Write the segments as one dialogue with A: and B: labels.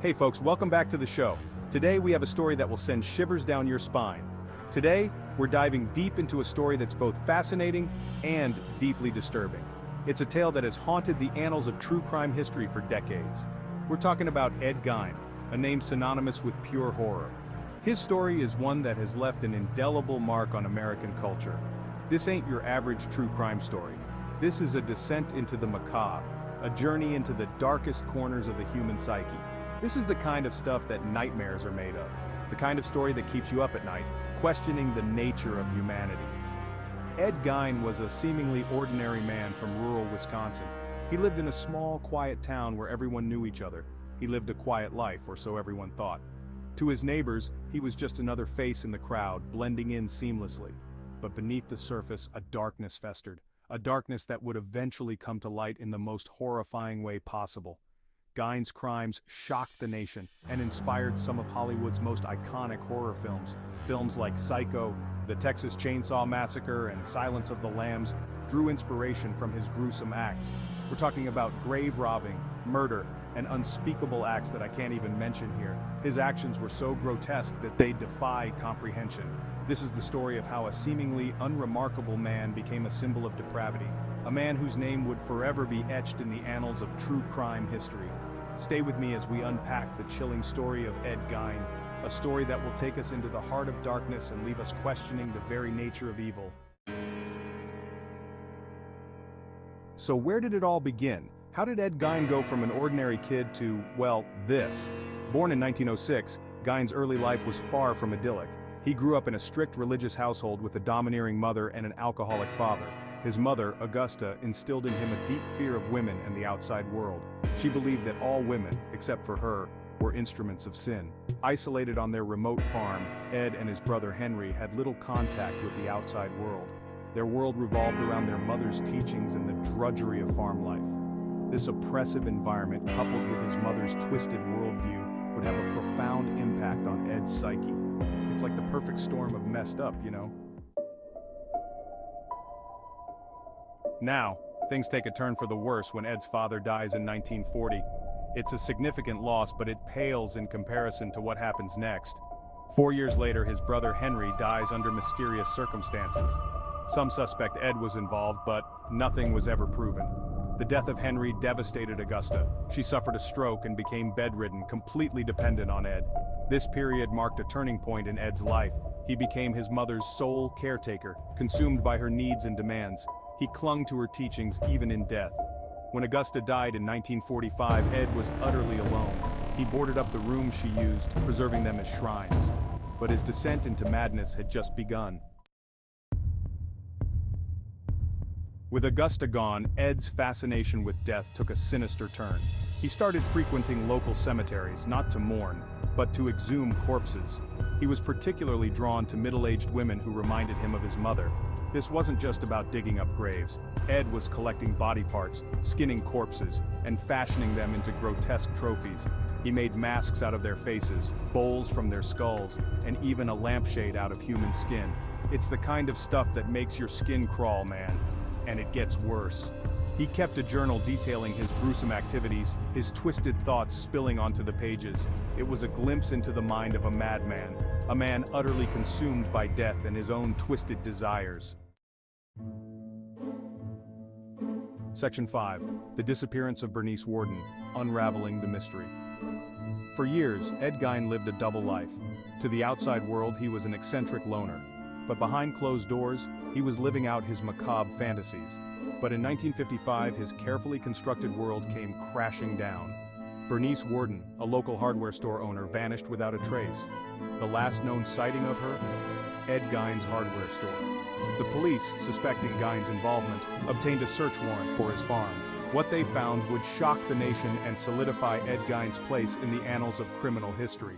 A: Hey folks, welcome back to the show. Today we have a story that will send shivers down your spine. Today, we're diving deep into a story that's both fascinating and deeply disturbing. It's a tale that has haunted the annals of true crime history for decades. We're talking about Ed Gein, a name synonymous with pure horror. His story is one that has left an indelible mark on American culture. This ain't your average true crime story. This is a descent into the macabre, a journey into the darkest corners of the human psyche. This is the kind of stuff that nightmares are made of, the kind of story that keeps you up at night, questioning the nature of humanity. Ed Gein was a seemingly ordinary man from rural Wisconsin. He lived in a small, quiet town where everyone knew each other. He lived a quiet life, or so everyone thought. To his neighbors, he was just another face in the crowd, blending in seamlessly. But beneath the surface, a darkness festered, a darkness that would eventually come to light in the most horrifying way possible. Gein's crimes shocked the nation and inspired some of Hollywood's most iconic horror films. Films like Psycho, The Texas Chainsaw Massacre, and Silence of the Lambs drew inspiration from his gruesome acts. We're talking about grave robbing, murder, and unspeakable acts that I can't even mention here. His actions were so grotesque that they defy comprehension. This is the story of how a seemingly unremarkable man became a symbol of depravity, a man whose name would forever be etched in the annals of true crime history. Stay with me as we unpack the chilling story of Ed Gein, a story that will take us into the heart of darkness and leave us questioning the very nature of evil. So where did it all begin? How did Ed Gein go from an ordinary kid to, well, this? Born in 1906, Gein's early life was far from idyllic. He grew up in a strict religious household with a domineering mother and an alcoholic father. His mother, Augusta, instilled in him a deep fear of women and the outside world. She believed that all women, except for her, were instruments of sin. Isolated on their remote farm, Ed and his brother Henry had little contact with the outside world. Their world revolved around their mother's teachings and the drudgery of farm life. This oppressive environment, coupled with his mother's twisted worldview, would have a profound impact on Ed's psyche. It's like the perfect storm of messed up, you know? Now, things take a turn for the worse when Ed's father dies in 1940. It's a significant loss, but it pales in comparison to what happens next. 4 years later, his brother Henry dies under mysterious circumstances. Some suspect Ed was involved, but nothing was ever proven. The death of Henry devastated Augusta. She suffered a stroke and became bedridden, completely dependent on Ed. This period marked a turning point in Ed's life. He became his mother's sole caretaker, consumed by her needs and demands. He clung to her teachings even in death. When Augusta died in 1945, Ed was utterly alone. He boarded up the rooms she used, preserving them as shrines. But his descent into madness had just begun. With Augusta gone, Ed's fascination with death took a sinister turn. He started frequenting local cemeteries, not to mourn, but to exhume corpses. He was particularly drawn to middle-aged women who reminded him of his mother. This wasn't just about digging up graves. Ed was collecting body parts, skinning corpses, and fashioning them into grotesque trophies. He made masks out of their faces, bowls from their skulls, and even a lampshade out of human skin. It's the kind of stuff that makes your skin crawl, man. And it gets worse. He kept a journal detailing his gruesome activities, his twisted thoughts spilling onto the pages. It was a glimpse into the mind of a madman, a man utterly consumed by death and his own twisted desires. Section 5. The Disappearance of Bernice Worden, Unraveling the Mystery. For years, Ed Gein lived a double life. To the outside world, he was an eccentric loner. But behind closed doors, he was living out his macabre fantasies. But in 1955, his carefully constructed world came crashing down. Bernice Worden, a local hardware store owner, vanished without a trace. The last known sighting of her? Ed Gein's hardware store. The police, suspecting Gein's involvement, obtained a search warrant for his farm. What they found would shock the nation and solidify Ed Gein's place in the annals of criminal history.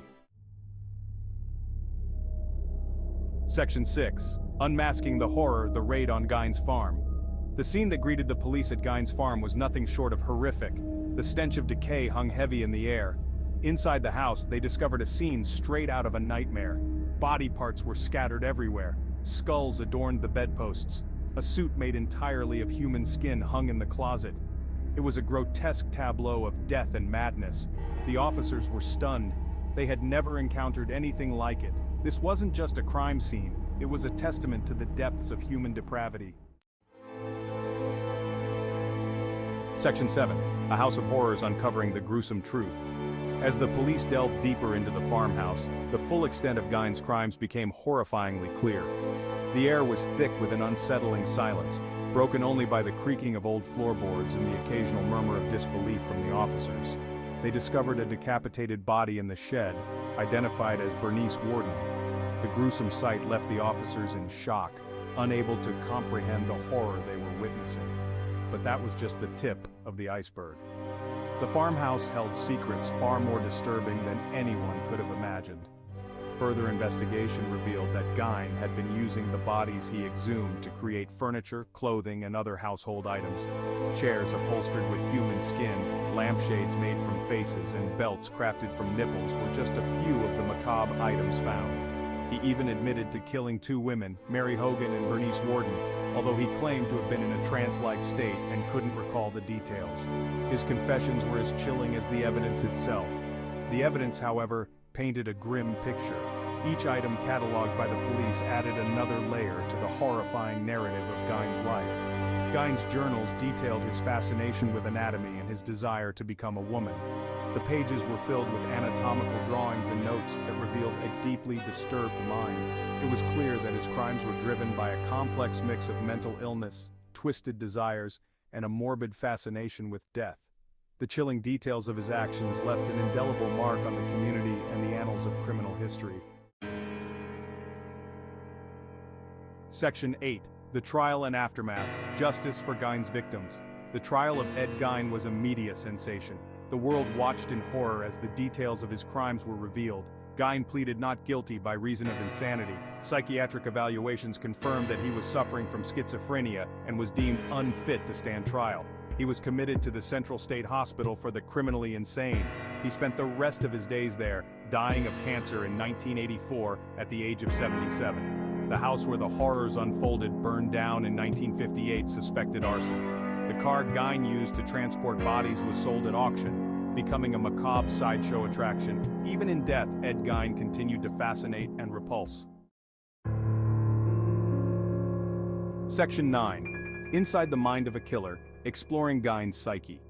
A: Section 6. Unmasking the horror, the raid on Gein's farm. The scene that greeted the police at Gein's farm was nothing short of horrific. The stench of decay hung heavy in the air. Inside the house, they discovered a scene straight out of a nightmare. Body parts were scattered everywhere. Skulls adorned the bedposts. A suit made entirely of human skin hung in the closet. It was a grotesque tableau of death and madness. The officers were stunned. They had never encountered anything like it. This wasn't just a crime scene, it was a testament to the depths of human depravity. Section 7. A House of Horrors uncovering the gruesome truth. As the police delved deeper into the farmhouse, the full extent of Gein's crimes became horrifyingly clear. The air was thick with an unsettling silence, broken only by the creaking of old floorboards and the occasional murmur of disbelief from the officers. They discovered a decapitated body in the shed, identified as Bernice Worden. The gruesome sight left the officers in shock, unable to comprehend the horror they were witnessing. But that was just the tip of the iceberg. The farmhouse held secrets far more disturbing than anyone could have imagined. Further investigation revealed that Gein had been using the bodies he exhumed to create furniture, clothing, and other household items. Chairs upholstered with human skin, lampshades made from faces, and belts crafted from nipples were just a few of the macabre items found. He even admitted to killing 2 women, Mary Hogan and Bernice Worden, although he claimed to have been in a trance-like state and couldn't recall the details. His confessions were as chilling as the evidence itself. The evidence, however, painted a grim picture. Each item cataloged by the police added another layer to the horrifying narrative of Gein's life. Gein's journals detailed his fascination with anatomy and his desire to become a woman. The pages were filled with anatomical drawings and notes that revealed a deeply disturbed mind. It was clear that his crimes were driven by a complex mix of mental illness, twisted desires, and a morbid fascination with death. The chilling details of his actions left an indelible mark on the community and the annals of criminal history. Section 8. The Trial and Aftermath. Justice for Gein's Victims. The trial of Ed Gein was a media sensation. The world watched in horror as the details of his crimes were revealed. Gein pleaded not guilty by reason of insanity. Psychiatric evaluations confirmed that he was suffering from schizophrenia and was deemed unfit to stand trial. He was committed to the Central State Hospital for the criminally insane. He spent the rest of his days there, dying of cancer in 1984 at the age of 77. The house where the horrors unfolded burned down in 1958, suspected arson. The car Gein used to transport bodies was sold at auction, becoming a macabre sideshow attraction. Even in death, Ed Gein continued to fascinate and repulse. Section 9. Inside the Mind of a Killer, exploring Gein's psyche.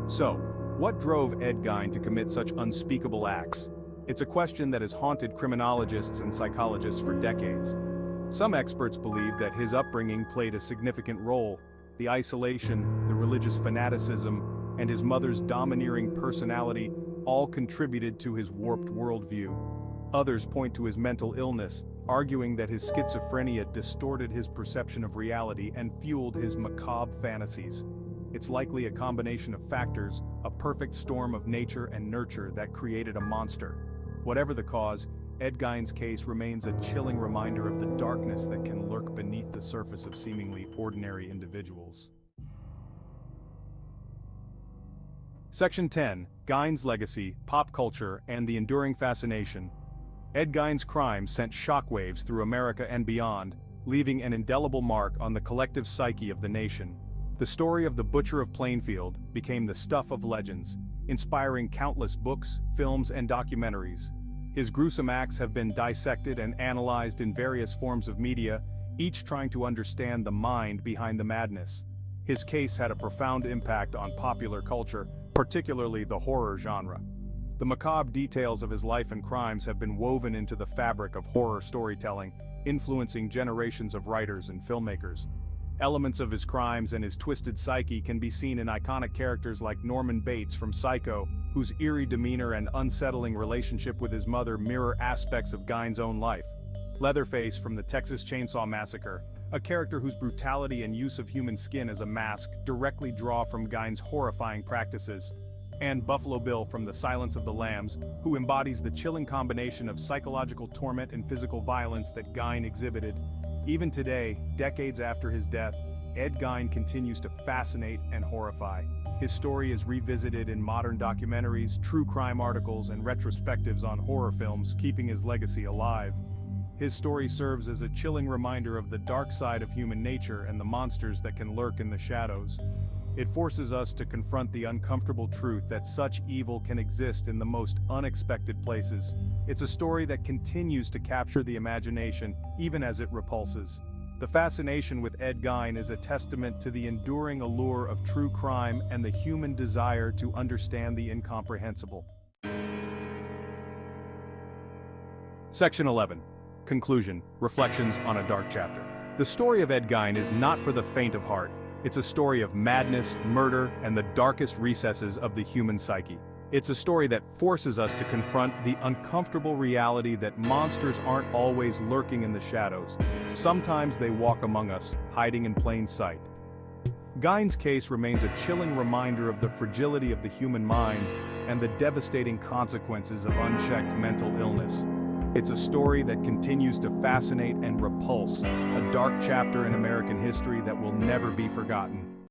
A: So, what drove Ed Gein to commit such unspeakable acts? It's a question that has haunted criminologists and psychologists for decades. Some experts believe that his upbringing played a significant role. The isolation, the religious fanaticism, and his mother's domineering personality all contributed to his warped worldview. Others point to his mental illness, arguing that his schizophrenia distorted his perception of reality and fueled his macabre fantasies. It's likely a combination of factors, a perfect storm of nature and nurture that created a monster. Whatever the cause, Ed Gein's case remains a chilling reminder of the darkness that can lurk beneath the surface of seemingly ordinary individuals. Section 10. Gein's Legacy, Pop Culture, and the Enduring Fascination. Ed Gein's crimes sent shockwaves through America and beyond, leaving an indelible mark on the collective psyche of the nation. The story of the Butcher of Plainfield became the stuff of legends, inspiring countless books, films, and documentaries. His gruesome acts have been dissected and analyzed in various forms of media, each trying to understand the mind behind the madness. His case had a profound impact on popular culture, particularly the horror genre. The macabre details of his life and crimes have been woven into the fabric of horror storytelling, influencing generations of writers and filmmakers. Elements of his crimes and his twisted psyche can be seen in iconic characters like Norman Bates from Psycho, whose eerie demeanor and unsettling relationship with his mother mirror aspects of Gein's own life. Leatherface from the Texas Chainsaw Massacre, a character whose brutality and use of human skin as a mask directly draw from Gein's horrifying practices. And Buffalo Bill from The Silence of the Lambs, who embodies the chilling combination of psychological torment and physical violence that Gein exhibited. Even today, decades after his death, Ed Gein continues to fascinate and horrify. His story is revisited in modern documentaries, true crime articles, and retrospectives on horror films, keeping his legacy alive. His story serves as a chilling reminder of the dark side of human nature and the monsters that can lurk in the shadows. It forces us to confront the uncomfortable truth that such evil can exist in the most unexpected places. It's a story that continues to capture the imagination, even as it repulses. The fascination with Ed Gein is a testament to the enduring allure of true crime and the human desire to understand the incomprehensible. Section 11. Conclusion. Reflections on a dark chapter. The story of Ed Gein is not for the faint of heart. It's a story of madness, murder, and the darkest recesses of the human psyche. It's a story that forces us to confront the uncomfortable reality that monsters aren't always lurking in the shadows. Sometimes they walk among us, hiding in plain sight. Gein's case remains a chilling reminder of the fragility of the human mind and the devastating consequences of unchecked mental illness. It's a story that continues to fascinate and repulse, a dark chapter in American history that will never be forgotten.